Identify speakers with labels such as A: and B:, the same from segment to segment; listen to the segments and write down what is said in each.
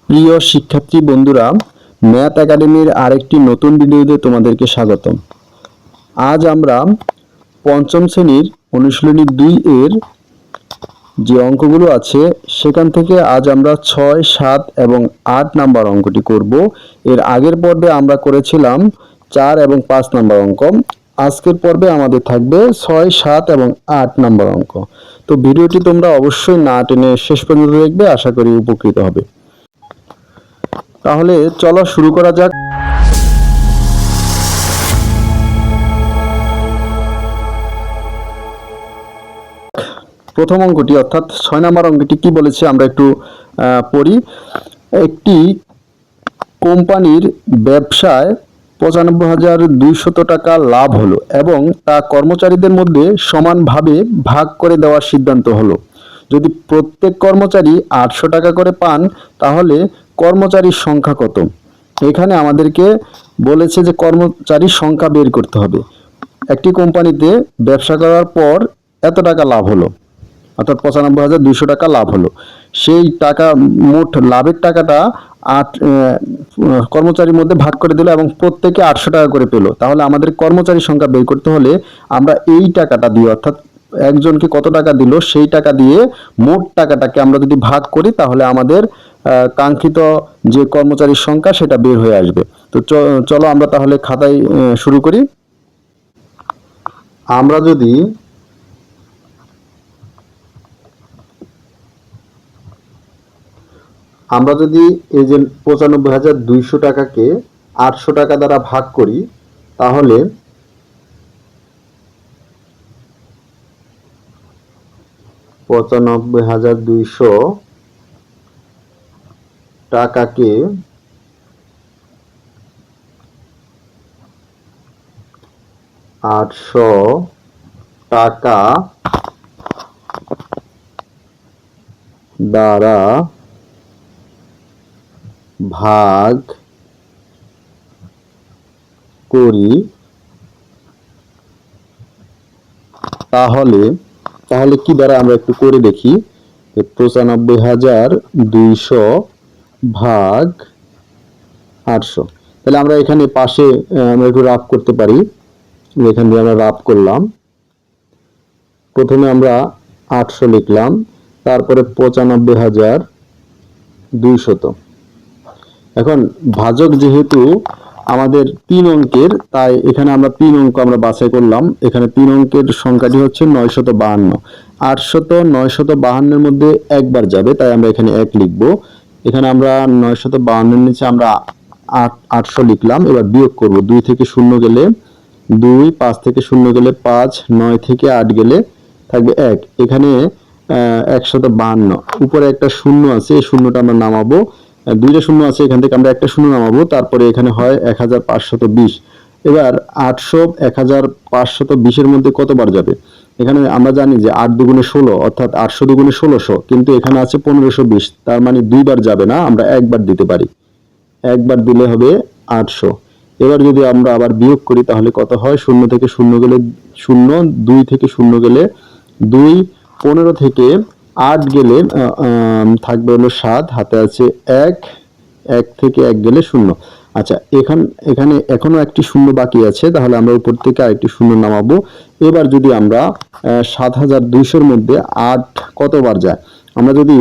A: প্রিয় শিক্ষার্থী বন্ধুরা, ম্যাথ একাডেমির আরেকটি নতুন ভিডিওতে তোমাদেরকে স্বাগতম। আজ আমরা পঞ্চম শ্রেণীর অনুশীলনী 2 এর যে অঙ্কগুলো আছে সেখান থেকে আজ আমরা 6, 7 এবং 8 নাম্বার অঙ্কটি করব। এর আগের পর্বে আমরা করেছিলাম 4 এবং 5 নাম্বার অঙ্ক। আজকের পর্বে আমাদের থাকবে 6, 7 এবং 8 নাম্বার অঙ্ক। তো ভিডিওটি তোমরা অবশ্যই না টেনে শেষ পর্যন্ত দেখবে, আশা করি উপকৃত হবে। তাহলে চলো শুরু করা যাক। প্রথম অঙ্কটি অর্থাৎ 6 নম্বর অঙ্কটি কি বলেছে আমরা একটু পড়ি। একটি কোম্পানির ব্যবসায় 95,200 টাকা লাভ হলো এবং তা কর্মচারীদের মধ্যে সমানভাবে ভাগ করে দেওয়ার সিদ্ধান্ত হলো। যদি প্রত্যেক কর্মচারী 800 টাকা করে পান তাহলে কর্মচারীর সংখ্যা কত? এখানে আমাদেরকে বলেছে যে কর্মচারীর সংখ্যা বের করতে হবে। একটি কোম্পানিতে ব্যবসা করার পর এত টাকা লাভ হলো, অর্থাৎ 95,200 টাকা লাভ হলো। সেই টাকা মোট লাভের টাকাটা কর্মচারীর মধ্যে ভাগ করে দিল এবং প্রত্যেকে 800 টাকা করে পেল। তাহলে আমাদের কর্মচারীর সংখ্যা বের করতে হলে আমরা এই টাকাটা দিয়ে, অর্থাৎ একজনকে কত টাকা দিল সেই টাকা দিয়ে মোট টাকাটাকে আমরা যদি ভাগ করি তাহলে আমাদের কাঙ্ক্ষিত যে কর্মচারীর সংখ্যা সেটা বের হয়ে আসবে। তো চলো আমরা তাহলে খাতায় শুরু করি। আমরা যদি এই যে 95,200 টাকাকে 800 টাকা দ্বারা ভাগ করি তাহলে 95,200 টাকাকে 800 টাকা দ্বারা ভাগ করি তাহলে কি দ্বারা আমরা একটু করে দেখি। 95,200 ভাগ 800, তাহলে আমরা এখানে পাশে আমরা একটু রাফ করতে পারি। এখান দিয়ে আমরা রাফ করলাম। প্রথমে আমরা 800 লিখলাম, তারপরে 95,200। এখন ভাজক যেহেতু আমাদের 3 অঙ্কের, তাই এখানে আমরা 3 অঙ্ক আমরা বাছাই করলাম। এখানে 3 অঙ্কের সংখ্যাটি হচ্ছে 952। 800 952 এর মধ্যে একবার যাবে, তাই আমরা এখানে 1 লিখব। এখানে আমরা 952 এর নিচে আমরা 800 লিখলাম। এবার বিয়োগ করব। 2 থেকে 0 গেলে 2, 5 থেকে 0 গেলে 5, 9 থেকে 8 গেলে থাকবে 1। এখানে 152, উপরে একটা শূন্য আছে, এই শূন্যটা আমরা নামাবো। 2টা শূন্য আছে, এখান থেকে আমরা একটা শূন্য নামাবো। তারপরে এখানে হয় 1520। এবার 800 1520 এর মধ্যে কতবার যাবে? এখানে আমরা জানি যে 8 দুগুণে 16, অর্থাৎ 800 দুগুণে 1600, কিন্তু এখানে আছে 1520, তার মানে 2বার যাবে না, আমরা একবার দিতে পারি। একবার দিলে হবে 800। এবার যদি আমরা আবার বিয়োগ করি তাহলে কত হয়? 0 থেকে 0 গেলে 0, 2 থেকে 0 গেলে 2, 15 থেকে 8 গেলে থাকবে হলো 7, হাতে আছে 1, 1 থেকে 1 গেলে 0। আচ্ছা, এখানে এখনো একটি শূন্য বাকি আছে, তাহলে আমরা উপর থেকে আরেকটি শূন্য নামাবো। এবার যদি আমরা 7,200 এর মধ্যে 8 কতবার যায়? আমরা যদি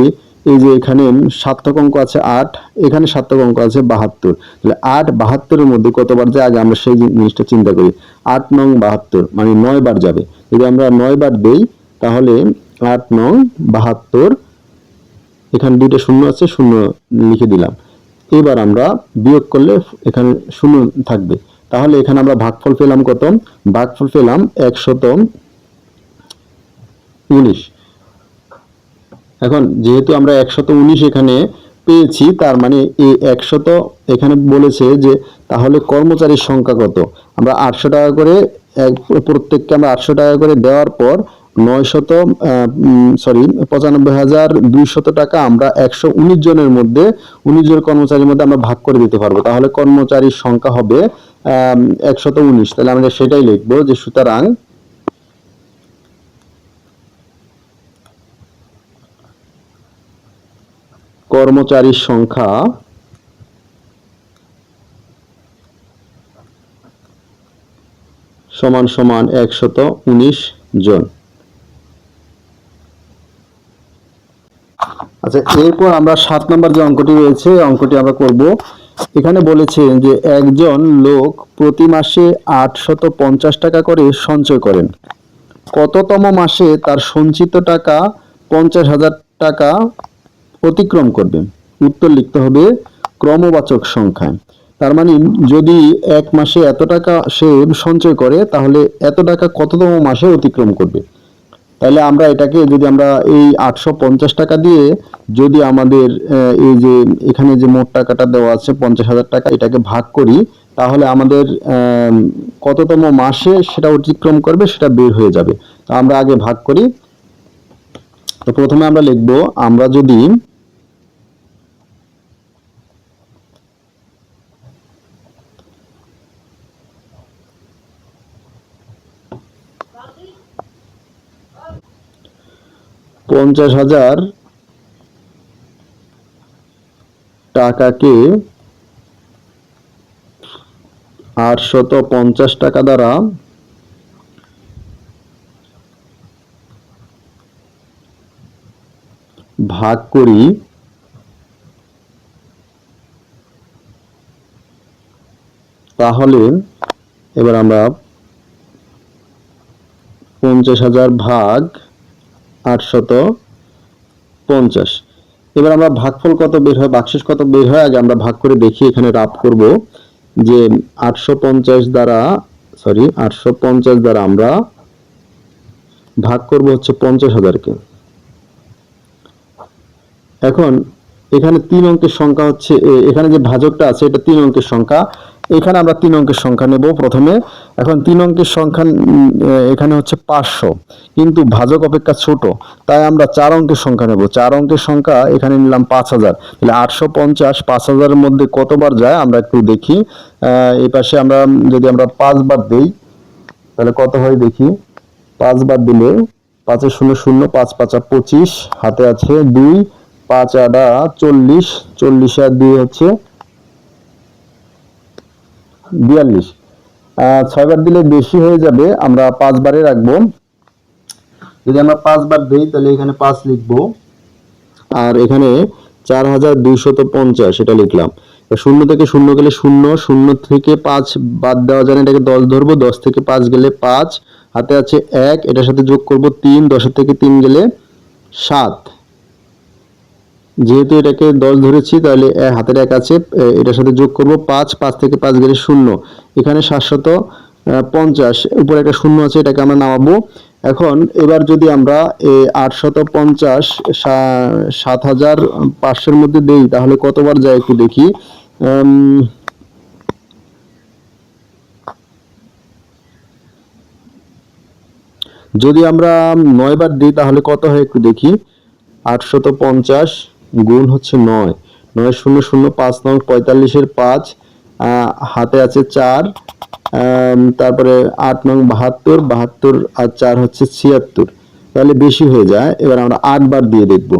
A: এই যে এখানে সার্থক অঙ্ক আছে 8, এখানে সার্থক অঙ্ক আছে 72, তাহলে 8 72 এর মধ্যে কতবার যায় আগে আমরা সেই জিনিসটা চিন্তা করি। 8 নং 72 মানে 9 বার যাবে। যদি আমরা 9 বার দেই তাহলে 8 নং 72, এখানে 2টা শূন্য আছে, শূন্য লিখে দিলাম। এবার আমরা বিয়োগ করলে এখানে শূন্য থাকবে। তাহলে এখানে আমরা ভাগফল পেলাম কত? ভাগফল পেলাম 119। এখন যেহেতু আমরা 119 এখানে পেয়েছি, তার মানে এই 100 এখানে বলেছে যে তাহলে কর্মচারীর সংখ্যা কত? আমরা 800 টাকা করে প্রত্যেককে আমরা 800 টাকা করে দেওয়ার পর 95,200 টাকা আমরা 119 জনের মধ্যে, 19 জন কর্মচারীর মধ্যে আমরা ভাগ করে দিতে পারবো। তাহলে কর্মচারীর সংখ্যা হবে 119। তাহলে আমরা সেটাই লিখবো যে সুতরাং কর্মচারীর সংখ্যা সমান সমান 119 জন। আচ্ছা, এরপর আমরা 7 নম্বর যে অঙ্কটি রয়েছে অঙ্কটি আমরা করব। এখানে বলেছে যে একজন লোক প্রতি মাসে 850 টাকা করে সঞ্চয় করেন। কততম মাসে তার সঞ্চিত টাকা 50,000 টাকা অতিক্রম করবে? উত্তর লিখতে হবে ক্রমবাচক সংখ্যায়। তার মানে যদি এক মাসে এত টাকা সে সঞ্চয় করে তাহলে এত টাকা কততম মাসে অতিক্রম করবে। তাহলে আমরা এটাকে যদি আমরা এই 850 টাকা দিয়ে যদি আমাদের এই যে এখানে যে মোট টাকাটা দেওয়া আছে 50,000 টাকা, এটাকে ভাগ করি তাহলে আমাদের কততম মাসে সেটা অতিক্রম করবে সেটা বের হয়ে যাবে। তো আমরা আগে ভাগ করি। তো প্রথমে আমরা লিখব, আমরা যদি $50,000 টাকাকে 850 টাকা দ্বারা ভাগ করি তাহলে এবার আমরা 50,000 ভাগ 850, এবার আমরা ভাগফল কত বের হয়, ভাগশেষ কত বের হয় আগে আমরা ভাগ করে দেখি। এখানে রাফ করব যে 850 দ্বারা আমরা ভাগ করব হচ্ছে 50,000-কে। এখন এখানে 3 অঙ্কের সংখ্যা হচ্ছে, এখানে যে ভাজকটা আছে এটা 3 অঙ্কের সংখ্যা। এখানে আমরা 3 অঙ্কের সংখ্যা নেব প্রথমে। এখন 3 অঙ্কের সংখ্যা এখানে হচ্ছে 500, কিন্তু ভাজক অপেক্ষা ছোট, তাই আমরা 4 অঙ্কের সংখ্যা নেব। 4 অঙ্কের সংখ্যা এখানে নিলাম 5,000। তাহলে 850 5,000-এর মধ্যে কতবার যায় আমরা একটু দেখি। এই পাশে আমরা যদি আমরা 5 বার দেই তাহলে কত হয় দেখি। 5 বার দিলে 5 এ 0 0, 5 5 25, হাতে আছে 2, 5 8 40, 40 আর 2 হচ্ছে 42। 6 বার দিলে বেশি হয়ে যাবে, আমরা 5 বারে রাখবো। যদি আমরা 5 বার দেই তাহলে এখানে 5 লিখবো, আর এখানে 4,250 এটা লিখলাম। 0 থেকে 0 গেলে 0, 0 থেকে 5 বাদ দেওয়া যায় না, এটাকে 10 ধরবো। 10 থেকে 5 গেলে 5, হাতে আছে 1, এটার সাথে যোগ করব 3, 10 থেকে 3 গেলে 7। যেহেতু এটাকে 10 ধরেছি তাহলে হাতের 1 আছে, এটার সাথে যোগ করব 5, 5 থেকে 5 গেলে 0। এখানে 750, উপরে একটা 0 আছে, এটাকে আমরা নামাবো। এখন এবার যদি আমরা 850 7,500-এর মধ্যে দেই তাহলে কতবার যায় একটু দেখি। যদি আমরা 9 বার দিই তাহলে কত হয় একটু দেখি। 850 গুণ হচ্ছে 9, 9 0 0, 5 9 45-এর 5, হাতে আছে 4, তারপরে 8 9 72, 72 আর 4 হচ্ছে 76, তাহলে বেশি হয়ে যায়। এবার আমরা 8 বার দিয়ে দেখব।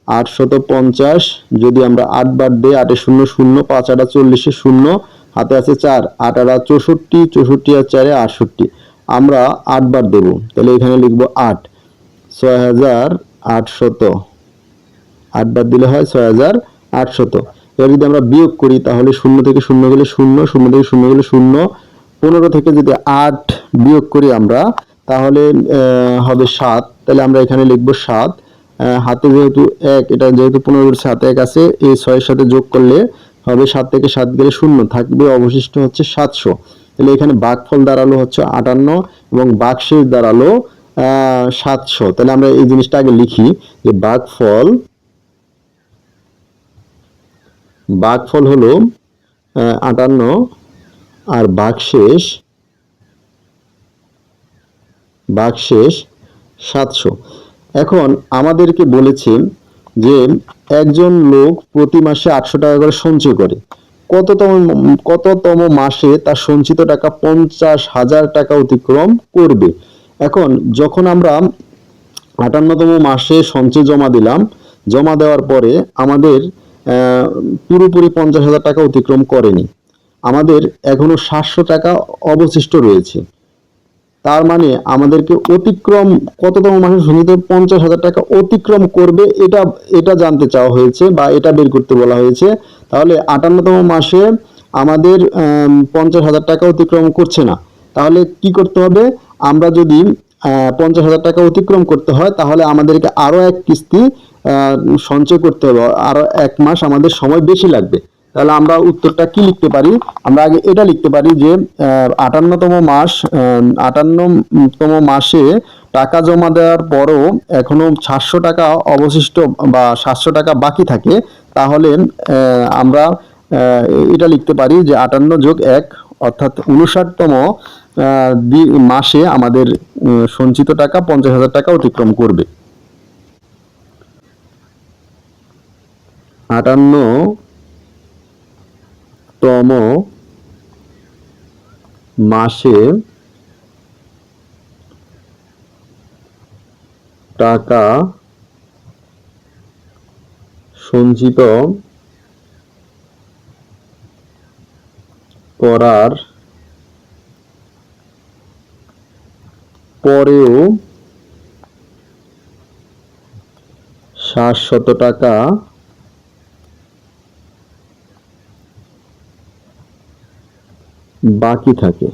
A: 850 যদি আমরা 8 বার দিই, 8 এ 0 0, 5 8 40-এ 0, হাতে আছে 4, 8 8 64, 64 আর 4 68, আমরা 8 বার দেব। তাহলে এখানে লিখব 8, 6,800। 8 বার দিলে হয় 6,800। এবার যদি আমরা বিয়োগ করি তাহলে 0 থেকে 0 গেলে 0, 0 থেকে 0 গেলে 0, 15 থেকে যদি 8 বিয়োগ করি আমরা তাহলে হবে 7। তাহলে আমরা এখানে লিখব 7, হাতে যেহেতু 1, এটা যেহেতু 15 এর সাথে 1 আছে, এই 6 এর সাথে যোগ করলে হবে 7 থেকে 7 গেলে 0, থাকবে অবশিষ্ট হচ্ছে 700। তাহলে এখানে ভাগফল দাঁড়ালো হচ্ছে 58 এবং ভাগশেষ দাঁড়ালো 700। তাহলে আমরা এই জিনিসটা আগে লিখি যে ভাগফল হলো 58 আর ভাগশেষ 700। এখন আমাদেরকে বলেছে যে একজন লোক প্রতি মাসে 800 টাকা করে সঞ্চয় করে, কততম মাসে তার সঞ্চিত টাকা 50,000 টাকা অতিক্রম করবে। এখন যখন আমরা 58তম মাসে সঞ্চয় জমা দিলাম, জমা দেওয়ার পরে আমাদের পুরোপুরি 50,000 টাকা অতিক্রম করেনি, আমাদের এখনো 700 টাকা অবশিষ্ট রয়েছে। তার মানে আমাদেরকে অতিক্রম কততম মাসে সঞ্চিত 50,000 টাকা অতিক্রম করবে, এটা এটা জানতে চাওয়া হয়েছে বা এটা বের করতে বলা হয়েছে। তাহলে 58তম মাসে আমাদের 50,000 টাকা অতিক্রম করছে না, তাহলে কি করতে হবে? আমরা যদি 50,000 টাকা অতিক্রম করতে হয়, তাহলে আমাদেরকে আরো এক কিস্তি সঞ্চয় করতে হবে, আরো 1 মাস আমাদের সময় বেশি লাগবে। তাহলে আমরা উত্তরটা কি লিখতে পারি? আমরা আগে এটা লিখতে পারি যে 58তম মাসে টাকা জমা দেওয়ার পরও এখনো 700 টাকা অবশিষ্ট বা 700 টাকা বাকি থাকে, তাহলে আমরা এটা লিখতে পারি যে 58 যোগ 1 অর্থাৎ 59তম মাসে আমাদের সঞ্চিত টাকা 50,000 টাকা অতিক্রম করবে। 58তম মাসে টাকা সঞ্চিত করার পরেও 700 টাকা বাকি থাকে।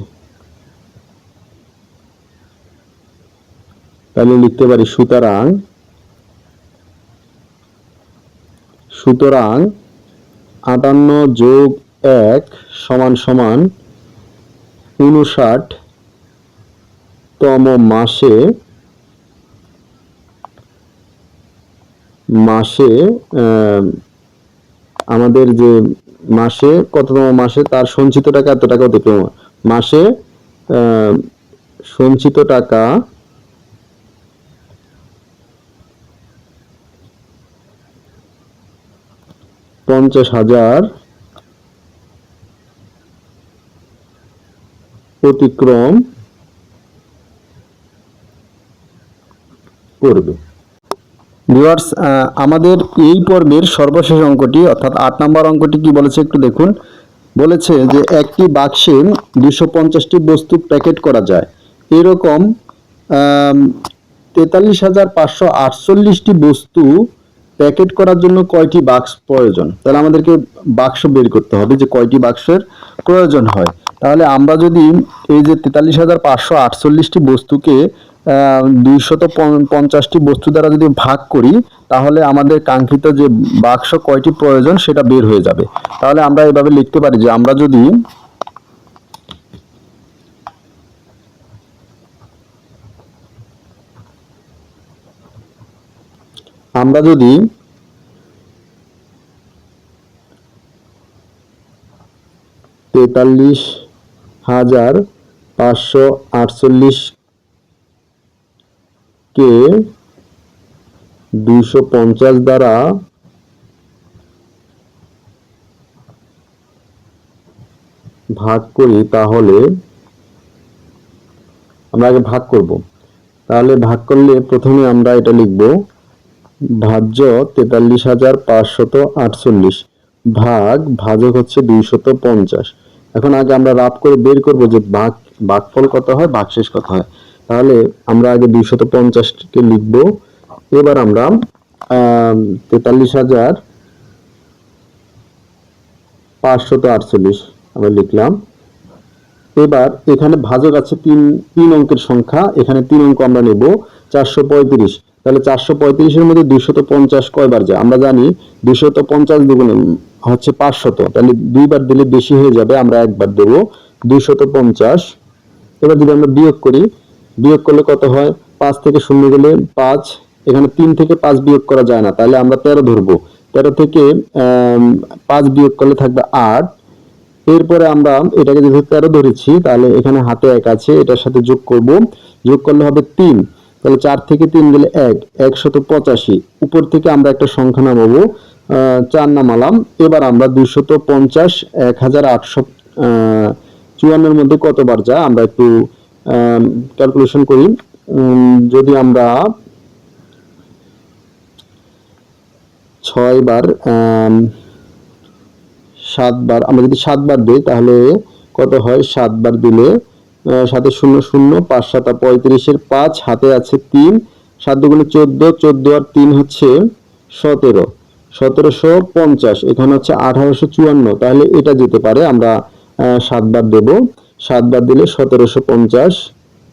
A: তাহলে লিখতে পারি সুতরাং 58 যোগ 1 সমান সমান 59তম মাসে আমাদের যে মাসে কততম মাসে তার সঞ্চিত টাকা এত টাকা অতিক্রম, মাসে সঞ্চিত টাকা 50,000 অতিক্রম করবে। ভিউয়ার্স, আমাদের এই পর্বের সর্বশেষ অঙ্কটি অর্থাৎ 8 নম্বর অঙ্কটি কি বলেছে একটু দেখুন। বলেছে যে একটি বাক্সে 250টি বস্তু প্যাকেট করা যায়, এরকম 43,548টি বস্তু প্যাকেট করার জন্য কয়টি বাক্স প্রয়োজন? তাহলে আমাদেরকে বাক্স বের করতে হবে যে কয়টি বাক্সের প্রয়োজন হয়। তাহলে আমরা যদি এই যে 43,548টি বস্তুকে 250টি বস্তু দ্বারা যদি ভাগ করি, তাহলে আমাদের কাঙ্ক্ষিত যে বাক্স কয়টি প্রয়োজন সেটা বের হয়ে যাবে। তাহলে আমরা এভাবে লিখতে পারি যে আমরা যদি 43,548 কে 250 দ্বারা ভাগ করি, তাহলে আমরা আগে ভাগ করব। তাহলে ভাগ করলে প্রথমে আমরা এটা লিখব ভাজ্য 43,548 ভাজক হচ্ছে 250। এখন আগে আমরা রাফ করে বের করব যে ভাগফল কত হয়, ভাগশেষ কত হয়। তাহলে আমরা আগে 250কে লিখব। এবার আমরা 43,548 আমরা লিখলাম। এবার এখানে ভাজক আছে তিন অঙ্কের সংখ্যা, এখানে 3 অঙ্ক আমরা নেব 435। তাহলে 435-এর মধ্যে 250 কয়বার যায়? আমরা জানি 250 দুগুণে হচ্ছে 500, তাহলে 2 বার দিলে বেশি হয়ে যাবে, আমরা একবার দেব 250। এবার যদি আমরা বিয়োগ করি, বিয়োগ করলে কত হয়? 5 থেকে 0 গেলে 5, এখানে 3 থেকে 5 বিয়োগ করা যায় না, তাহলে আমরা 13 ধরবো। 13 থেকে 5 বিয়োগ করলে থাকবে 8। এরপরে আমরা এটাকে যেহেতু 13 ধরেছি, তাহলে এখানে হাতে 1 আছে, এটার সাথে যোগ করব, যোগ করলে হবে 3। তাহলে 4 থেকে 3 গেলে 1, 185। উপর থেকে আমরা একটা সংখ্যা নামাবো, 4 নামালাম। এবার আমরা 250 1854 মধ্যে কতবার যায় আমরা একটু ক্যালকুলেশন করি। যদি আমরা 6 বার 7 বার, আমরা যদি 7 বার দিই তাহলে কত হয়? 7 বার দিলে 7 শূন্য শূন্য, 5 7 35 5, হাতে আছে 3, 7 দুগুণে 14, 14 আর 3 হচ্ছে 17, 1750, এখানে হচ্ছে 1854, তাহলে এটা যেতে পারে। আমরা 7 বার দেব, 7 বার দিলে 1750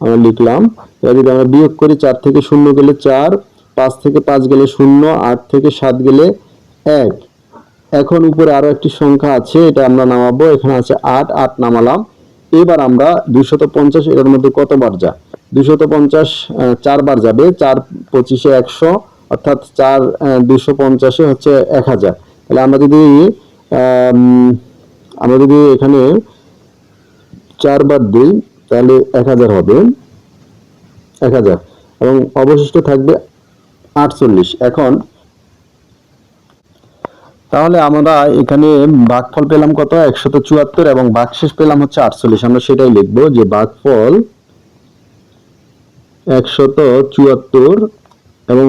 A: আমরা লিখলাম। এবার যদি আমরা বিয়োগ করি, 4 থেকে 0 গেলে 4, 5 থেকে 5 গেলে 0, 8 থেকে 7 গেলে 1। এখন উপরে আরো একটি সংখ্যা আছে, এটা আমরা নামাবো। এখানে আছে 8, 8 নামালাম। এবার আমরা 250, এর মধ্যে কতবার যায়? 250 4 বার যাবে, 4 25 100, অর্থাৎ 4 250 হচ্ছে 1000। তাহলে আমরা যদি এখানে 4 বার দিই তাহলে 1000 হবে, 1000, এবং অবশিষ্ট থাকবে 48। এখন তাহলে আমরা এখানে ভাগফল পেলাম কত? 174, এবং ভাগশেষ পেলাম হচ্ছে 48। আমরা সেটাই লিখব যে ভাগফল 174 এবং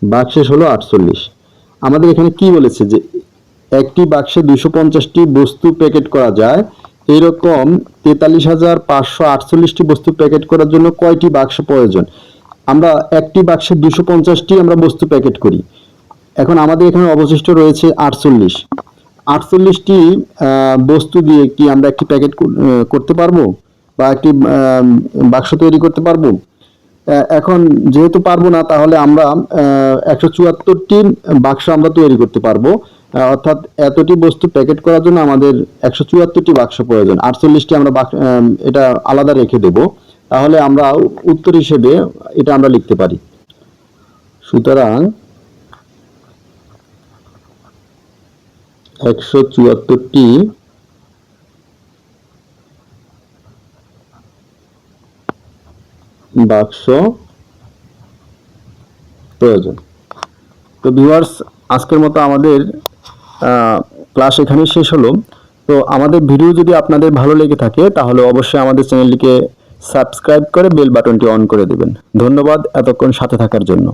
A: ভাগশেষ হলো 48। আমাদের এখানে কি বলেছে যে একটি বাক্সে 250টি বস্তু প্যাকেট করা যায়। এইরকম 43,548টি বস্তু প্যাকেট করার জন্য কয়টি বাক্স প্রয়োজন? আমরা একটি বাক্সে 250টি আমরা বস্তু প্যাকেট করি। এখন আমাদের এখানে অবশিষ্ট রয়েছে 48টি বস্তু দিয়ে কি আমরা একটি প্যাকেট করতে পারবো বা একটি বাক্স তৈরি করতে পারবো? এখন যেহেতু পারবো না, তাহলে আমরা 174টি বাক্স আমরা তৈরি করতে পারবো। অর্থাৎ এতটি বস্তু প্যাকেট করার জন্য আমাদের 174টি বাক্স প্রয়োজন। 48টি আমরা এটা আলাদা রেখে দেব। তাহলে আমরা উত্তর হিসেবে এটা আমরা লিখতে পারি। সুতরাং 174টি বাক্স প্রয়োজন। তো ভিউয়ার্স, আজকের মতো আমাদের ক্লাস এখানেই শেষ হলো। তো আমাদের ভিডিও যদি আপনাদের ভালো লেগে থাকে তাহলে অবশ্যই আমাদের চ্যানেলটিকে সাবস্ক্রাইব করে বেল বাটনটি অন করে দেবেন। ধন্যবাদ এতক্ষণ সাথে থাকার জন্য।